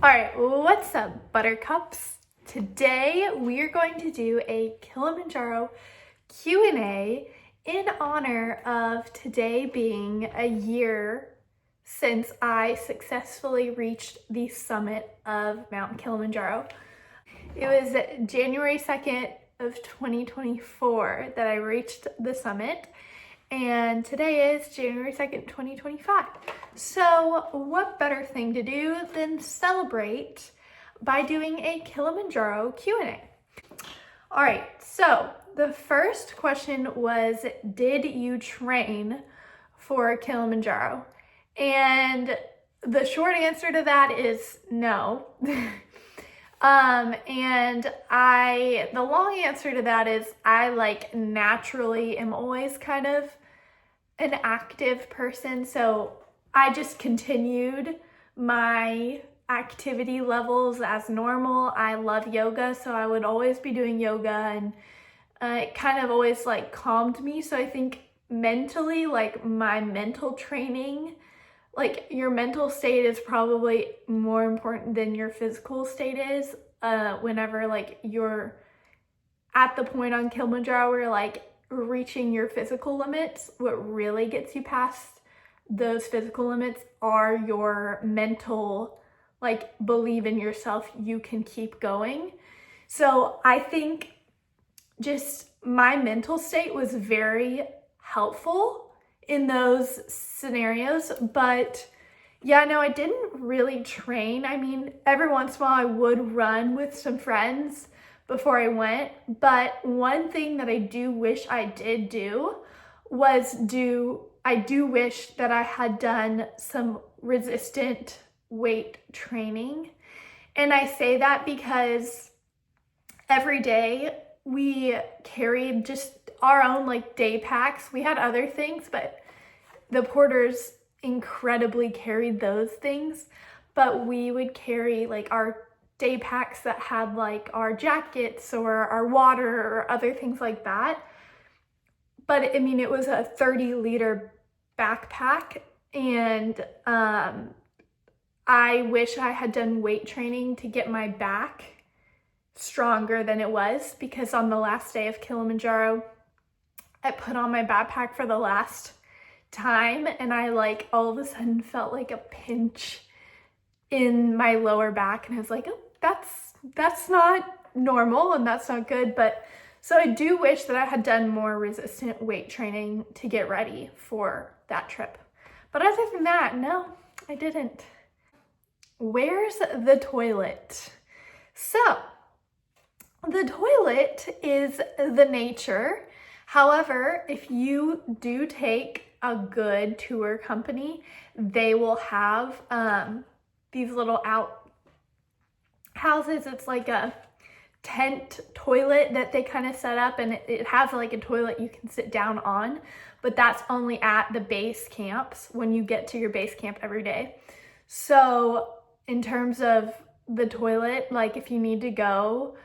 All right, what's up, buttercups? Today we are going to do a Kilimanjaro Q&A in honor of today being a year since I successfully reached the summit of Mount Kilimanjaro. It was January 2nd of 2024 that I reached the summit, and today is January 2nd, 2025. So what better thing to do than celebrate by doing a Kilimanjaro Q&A? All right, so the first question was, did you train for Kilimanjaro? And the short answer to that is no. And the long answer to that is I naturally am always kind of an active person. So I just continued my activity levels as normal. I love yoga, so I would always be doing yoga, and it kind of always calmed me. So I think mentally, my mental training, your mental state is probably more important than your physical state is. Whenever you're at the point on Kilimanjaro where reaching your physical limits, what really gets you past those physical limits are your mental, believe in yourself, you can keep going. So I think just my mental state was very helpful in those scenarios. But yeah, no, I didn't really train. I mean, every once in a while I would run with some friends before I went. But one thing that I do wish I did do was I do wish that I had done some resistant weight training. And I say that because every day we carried just our own day packs. We had other things, but the porters incredibly carried those things. But we would carry our day packs that had our jackets or our water or other things like that. But I mean, it was a 30-liter backpack, and I wish I had done weight training to get my back stronger than it was, because on the last day of Kilimanjaro, I put on my backpack for the last time, and I all of a sudden felt like a pinch in my lower back, and I was like, oh, that's not normal and that's not good. But so I do wish that I had done more resistant weight training to get ready for that trip. But other than that, no, I didn't. Where's the toilet? So the toilet is the nature. However, if you do take a good tour company, they will have these little out houses. It's like a tent toilet that they kind of set up, and it has a toilet you can sit down on, but that's only at the base camps when you get to your base camp every day. So in terms of the toilet, if you need to go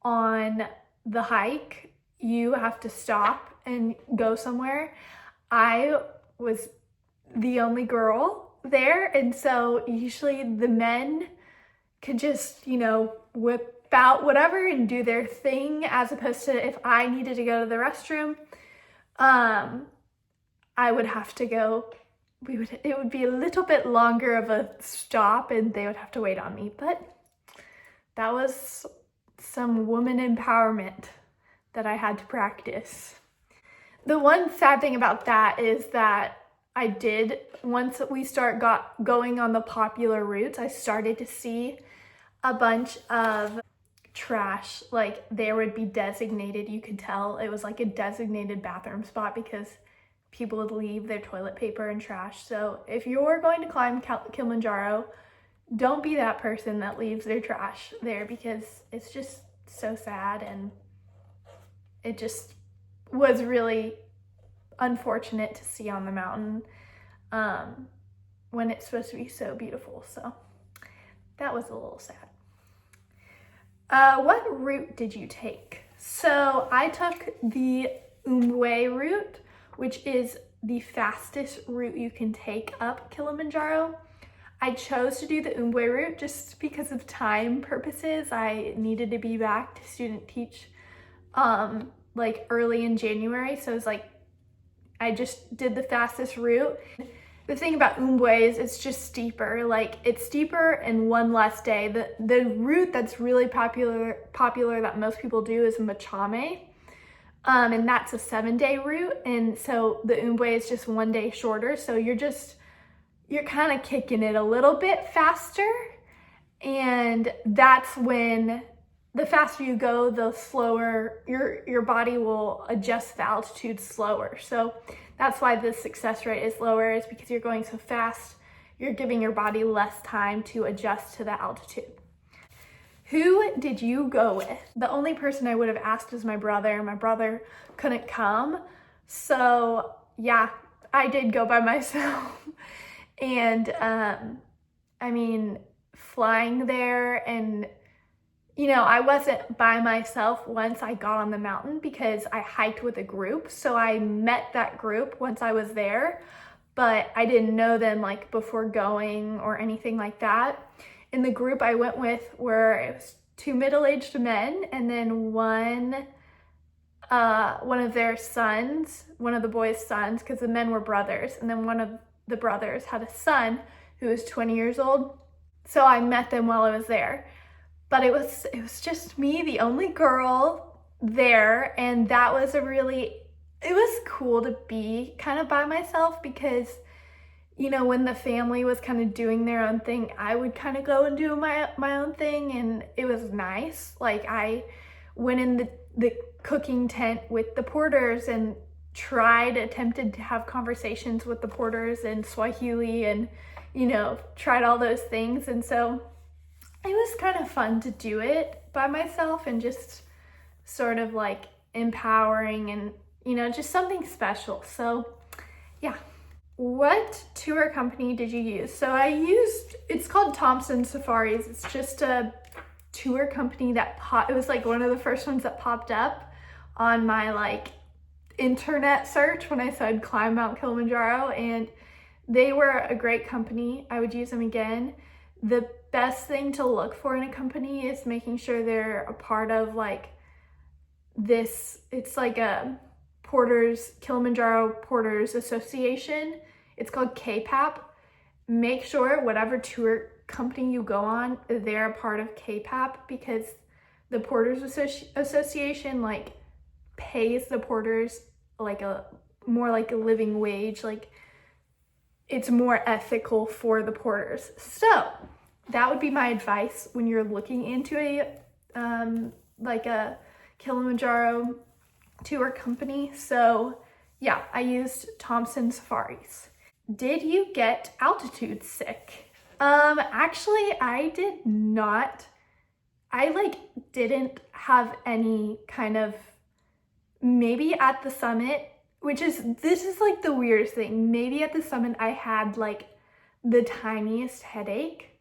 on the hike, you have to stop and go somewhere. I was the only girl there, and so usually the men could just, whip out whatever and do their thing, as opposed to if I needed to go to the restroom, I would have to go. It would be a little bit longer of a stop, and they would have to wait on me. But that was some woman empowerment that I had to practice. The one sad thing about that is that once we got going on the popular routes, I started to see a bunch of trash. There would be designated, you could tell it was a designated bathroom spot, because people would leave their toilet paper and trash. So if you're going to climb Kilimanjaro, don't be that person that leaves their trash there, because it's just so sad, and it just was really unfortunate to see on the mountain when it's supposed to be so beautiful. So that was a little sad. What route did you take? So I took the Umwe route, which is the fastest route you can take up Kilimanjaro. I chose to do the Umbwe route just because of time purposes. I needed to be back to student teach like early in January. So it was like, I just did the fastest route. The thing about Umbwe is it's just steeper. Like it's steeper in one less day. The route that's really popular that most people do is Machame. And that's a 7-day route. And so the Umbwe is just 1 day shorter. So you're kind of kicking it a little bit faster. And that's when the faster you go, the slower your body will adjust the altitude slower. So that's why the success rate is lower, is because you're going so fast, you're giving your body less time to adjust to the altitude. Who did you go with? The only person I would have asked is my brother. My brother couldn't come. So yeah, I did go by myself. And I mean, flying there, and you know, I wasn't by myself once I got on the mountain because I hiked with a group. So I met that group once I was there, but I didn't know them like before going or anything like that. In the group I went with it was 2 middle-aged men, and then one of their sons, one of the boys' sons, because the men were brothers, and then one of the brothers had a son who was 20 years old. So I met them while I was there. But it was just me, the only girl there, and that was it was cool to be kind of by myself because, you know, when the family was kind of doing their own thing, I would kind of go and do my own thing, and it was nice. Like I went in the cooking tent with the porters and attempted to have conversations with the porters in Swahili and, you know, tried all those things. And so it was kind of fun to do it by myself and just sort of like empowering and, you know, just something special. So yeah. What tour company did you use? So it's called Thompson Safaris. It's just a tour company it was like one of the first ones that popped up on my like internet search when I said climb Mount Kilimanjaro, and they were a great company. I would use them again. The best thing to look for in a company is making sure they're a part of like this, it's like a Kilimanjaro Porters Association. It's called KPAP. Make sure whatever tour company you go on, they're a part of KPAP, because the Porters Association like pays the porters like more like a living wage. Like it's more ethical for the porters. So that would be my advice when you're looking into like a Kilimanjaro tour company. So yeah, I used Thompson Safaris. Did you get altitude sick? Actually, I did not. I like didn't have any kind of, maybe at the summit, this is like the weirdest thing. Maybe at the summit I had like the tiniest headache,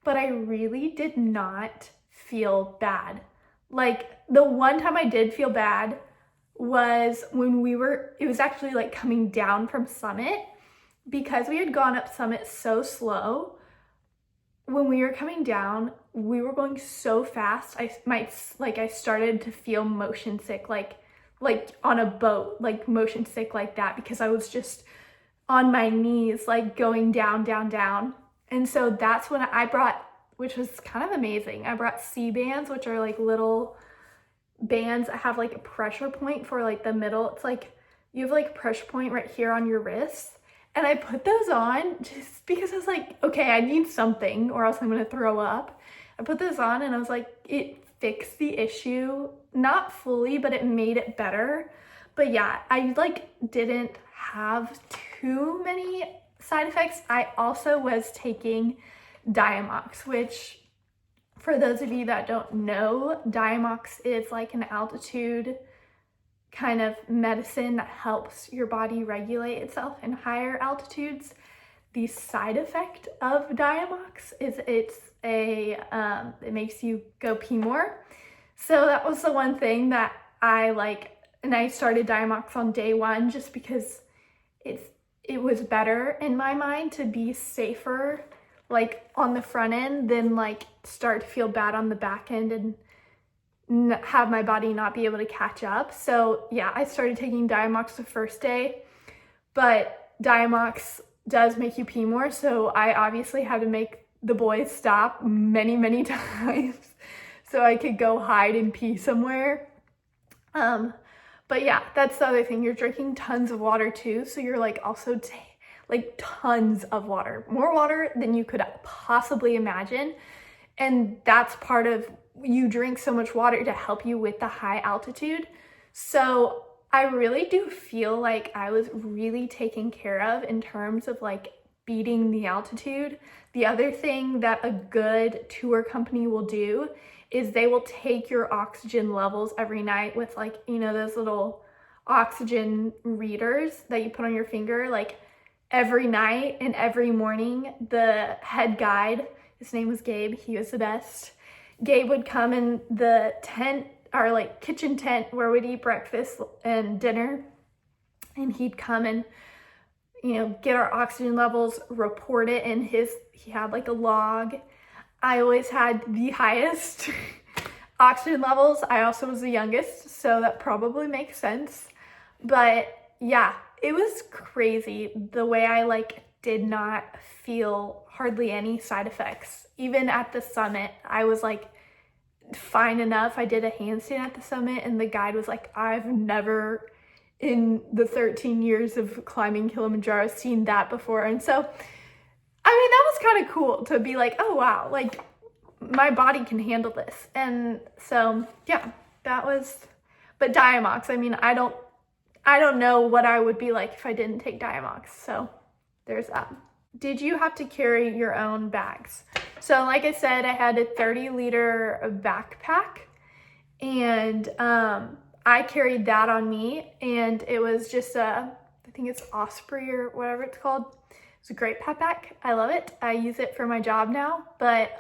but I really did not feel bad. Like the one time I did feel bad was when it was actually like coming down from summit, because we had gone up summit so slow. When we were coming down, we were going so fast. I started to feel motion sick, like on a boat, like motion sick like that, because I was just on my knees, like going down, down, down. And so that's when I brought, which was kind of amazing, I brought C bands, which are like little bands that have like a pressure point for like the middle. It's like you have like pressure point right here on your wrist. And I put those on just because I was like, okay, I need something or else I'm gonna throw up. I put those on and I was like, it fixed the issue. Not fully, but it made it better. But yeah, I like didn't have too many side effects. I also was taking Diamox, which for those of you that don't know, Diamox is like an altitude kind of medicine that helps your body regulate itself in higher altitudes. The side effect of Diamox is it makes you go pee more. So that was the one thing that I like, and I started Diamox on day one just because it was better in my mind to be safer like on the front end, then like start to feel bad on the back end and have my body not be able to catch up. So yeah, I started taking Diamox the first day, but Diamox does make you pee more, so I obviously had to make the boys stop many times so I could go hide and pee somewhere. But yeah, that's the other thing. You're drinking tons of water too, so you're like also like tons of water, more water than you could possibly imagine. And that's part of, you drink so much water to help you with the high altitude. So I really do feel like I was really taken care of in terms of like beating the altitude. The other thing that a good tour company will do is they will take your oxygen levels every night with like, you know, those little oxygen readers that you put on your finger, like every night and every morning. The head guide, his name was Gabe, he was the best. Gabe would come in the tent, our like kitchen tent where we'd eat breakfast and dinner, and he'd come and, you know, get our oxygen levels, report it in he had like a log. I always had the highest oxygen levels. I also was the youngest, so that probably makes sense. But yeah, it was crazy the way I like did not feel hardly any side effects. Even at the summit, I was like fine enough. I did a handstand at the summit and the guide was like, I've never in the 13 years of climbing Kilimanjaro seen that before. And so, I mean, that was kind of cool to be like, oh wow, like my body can handle this. And so, yeah, that was, but Diamox, I mean, I don't know what I would be like if I didn't take Diamox. So there's that. Did you have to carry your own bags? So like I said, I had a 30-liter backpack, and I carried that on me, and it was just I think it's Osprey or whatever it's called. It's a great backpack. I love it. I use it for my job now, but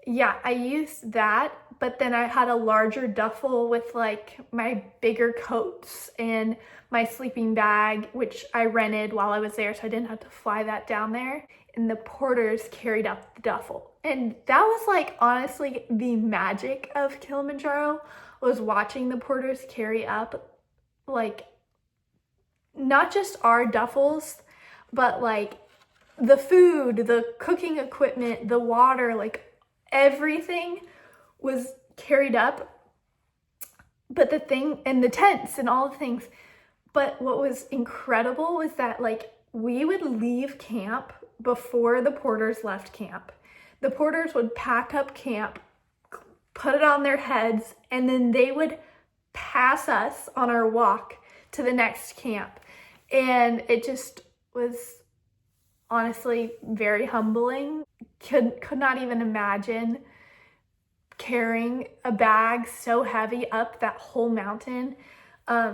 yeah, I used that, but then I had a larger duffel with like my bigger coats and my sleeping bag, which I rented while I was there, so I didn't have to fly that down there. And the porters carried up the duffel. And that was like, honestly, the magic of Kilimanjaro, was watching the porters carry up like not just our duffels, but like the food, the cooking equipment, the water, like everything was carried up. But the thing, and the tents and all the things, but what was incredible was that like we would leave camp before the porters left camp. The porters would pack up camp, put it on their heads, and then they would pass us on our walk to the next camp. And it just was honestly very humbling. Could not even imagine carrying a bag so heavy up that whole mountain.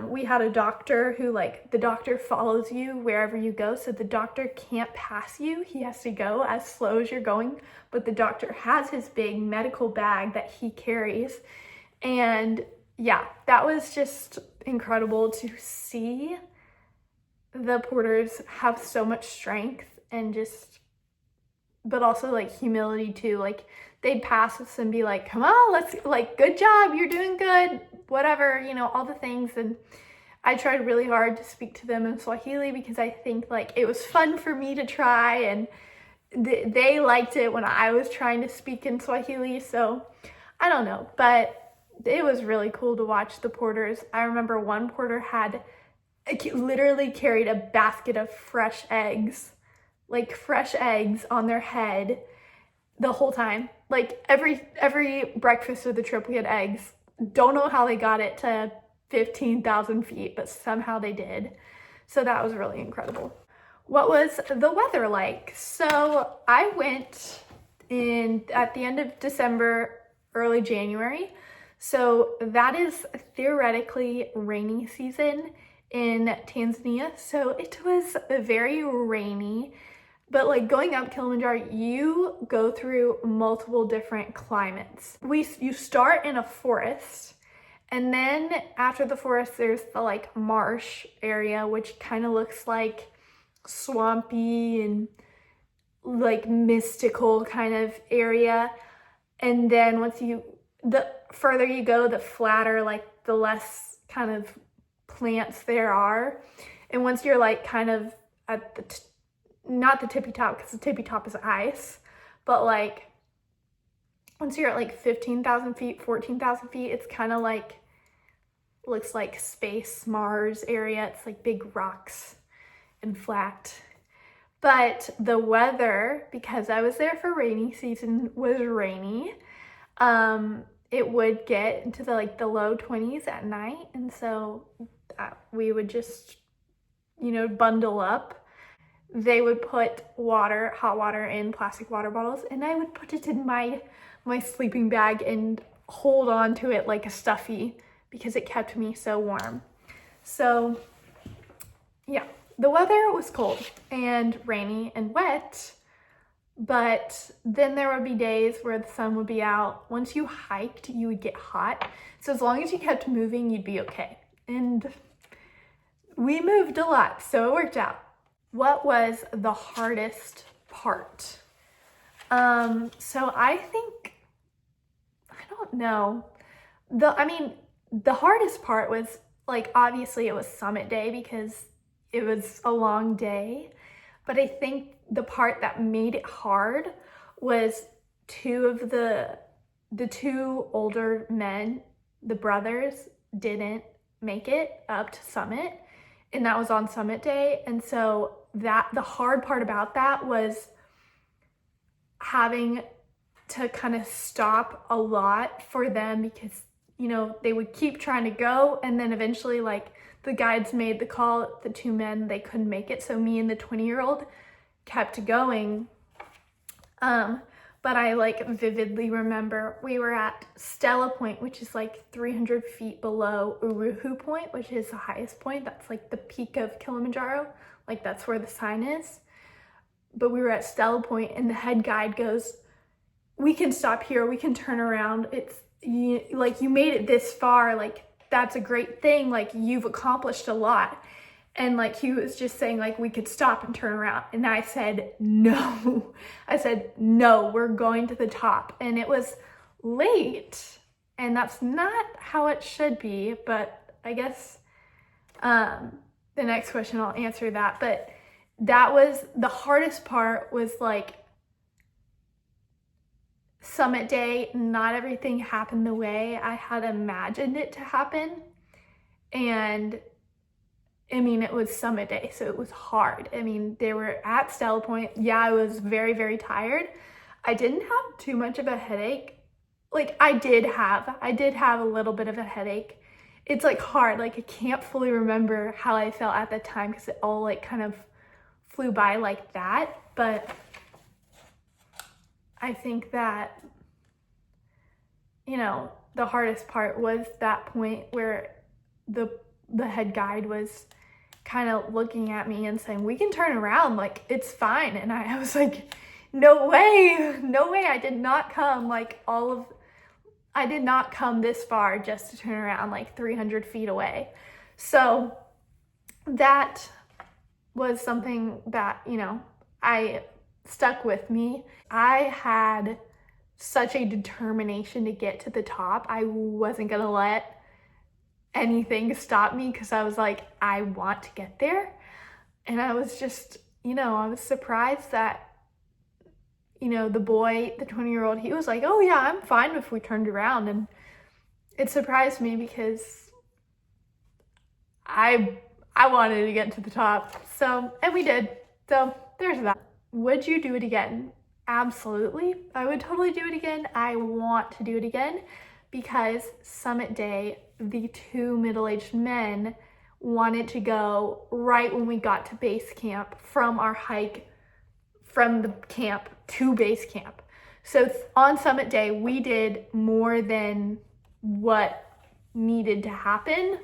We had a doctor who, like, the doctor follows you wherever you go, so the doctor can't pass you. He has to go as slow as you're going, but the doctor has his big medical bag that he carries. And yeah, that was just incredible to see the porters have so much strength and just, but also like humility too. Like, they'd pass us and be like, come on, let's, like, good job, you're doing good, whatever, you know, all the things. And I tried really hard to speak to them in Swahili because I think like it was fun for me to try, and they liked it when I was trying to speak in Swahili. So I don't know, but it was really cool to watch the porters. I remember one porter had literally carried a basket of fresh eggs, like fresh eggs on their head the whole time. Like every breakfast of the trip we had eggs. Don't know how they got it to 15,000 feet, but somehow they did. So that was really incredible. What was the weather like? So I went at the end of December, early January. So that is theoretically rainy season in Tanzania. So it was very rainy. But like going up Kilimanjaro, you go through multiple different climates. You start in a forest, and then after the forest, there's the like marsh area, which kind of looks like swampy and like mystical kind of area. And then the further you go, the flatter, like the less kind of plants there are. And once you're like kind of at not the tippy top, because the tippy top is ice, but like once you're at like 15,000 feet, 14,000 feet, it's kind of like, looks like space, Mars area. It's like big rocks and flat. But the weather, because I was there for rainy season, was rainy. It would get into the low 20s at night. And so we would just, bundle up. They would put hot water in plastic water bottles, and I would put it in my sleeping bag and hold on to it like a stuffy because it kept me so warm. So yeah, the weather was cold and rainy and wet, but then there would be days where the sun would be out. Once you hiked, you would get hot. So as long as you kept moving, you'd be okay. And we moved a lot, so it worked out. What was the hardest part? So I think, I don't know. The hardest part was, like, obviously it was summit day because it was a long day. But I think the part that made it hard was the two older men, the brothers, didn't make it up to summit. And that was on summit day. And so the hard part about that was having to kind of stop a lot for them because, they would keep trying to go. And then eventually, like, the guides made the call, the two men, they couldn't make it. So me and the 20-year-old kept going. But I vividly remember we were at Stella Point, which is 300 feet below Uruhu Point, which is the highest point. That's the peak of Kilimanjaro. That's where the sign is. But we were at Stella Point, and the head guide goes, "We can stop here. We can turn around. You made it this far. That's a great thing. You've accomplished a lot." And he was just saying we could stop and turn around. And I said, no. I said, no, we're going to the top. And it was late. And that's not how it should be. But I guess the next question I'll answer that. But that was the hardest part, was summit day. Not everything happened the way I had imagined it to happen. And it was summit day, so it was hard. They were at Stella Point. Yeah, I was very, very tired. I didn't have too much of a headache. I did have a little bit of a headache. It's hard. I can't fully remember how I felt at the time because it all kind of flew by like that. But I think that, the hardest part was that point where the head guide was kind of looking at me and saying, "We can turn around, it's fine." And I was like, no way, I did not come I did not come this far just to turn around 300 feet away. So that was something that, I stuck with me. I had such a determination to get to the top. I wasn't gonna let anything stop me because I was I want to get there. And I was just, I was surprised that, the boy, the 20-year-old, he was "Oh yeah, I'm fine if we turned around." And it surprised me because I wanted to get to the top. So, and we did. So there's that. Would you do it again? Absolutely. I would totally do it again. I want to do it again because summit day, the two middle-aged men wanted to go right when we got to base camp from our hike from the camp to base camp. So on summit day, we did more than what needed to happen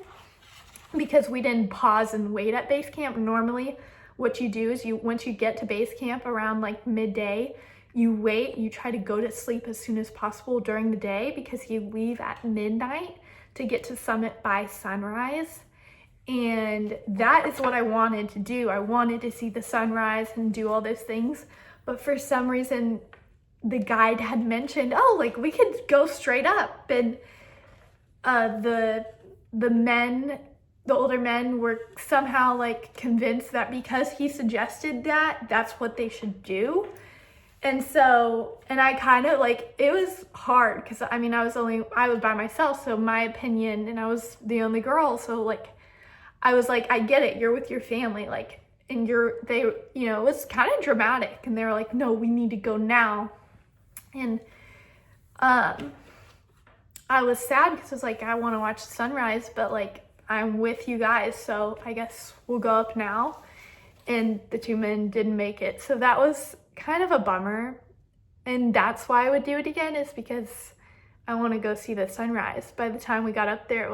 because we didn't pause and wait at base camp. Normally, what you do is once you get to base camp around midday, you wait, you try to go to sleep as soon as possible during the day because you leave at midnight to get to summit by sunrise. And that is what I wanted to do. I wanted to see the sunrise and do all those things. but for some reason the guide had mentioned, oh, like we could go straight up, and the older men were somehow like convinced that because he suggested that, that's what they should do. And so, and I kind of like, it was hard because I mean, I was by myself, so my opinion, and I was the only girl, so like, I was like, I get it, you're with your family, like, and it was kind of dramatic, and they were like, no, we need to go now. And I was sad because I was like, I want to watch the sunrise, but like, I'm with you guys, so I guess we'll go up now. And the two men didn't make it, so that was kind of a bummer. And that's why I would do it again, is because I want to go see the sunrise. By the time we got up there,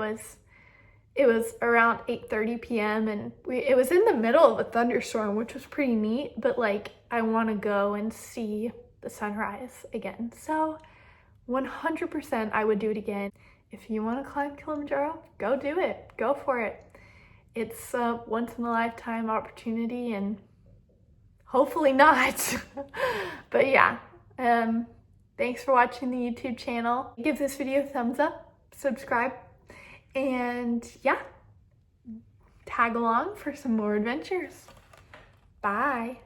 it was around 8:30 p.m. and it was in the middle of a thunderstorm, which was pretty neat, but like, I want to go and see the sunrise again. So 100% I would do it again. If you want to climb Kilimanjaro, go do it. Go for it. It's a once in a lifetime opportunity, and hopefully not. But yeah, thanks for watching the YouTube channel. Give this video a thumbs up, subscribe, and yeah, tag along for some more adventures. Bye.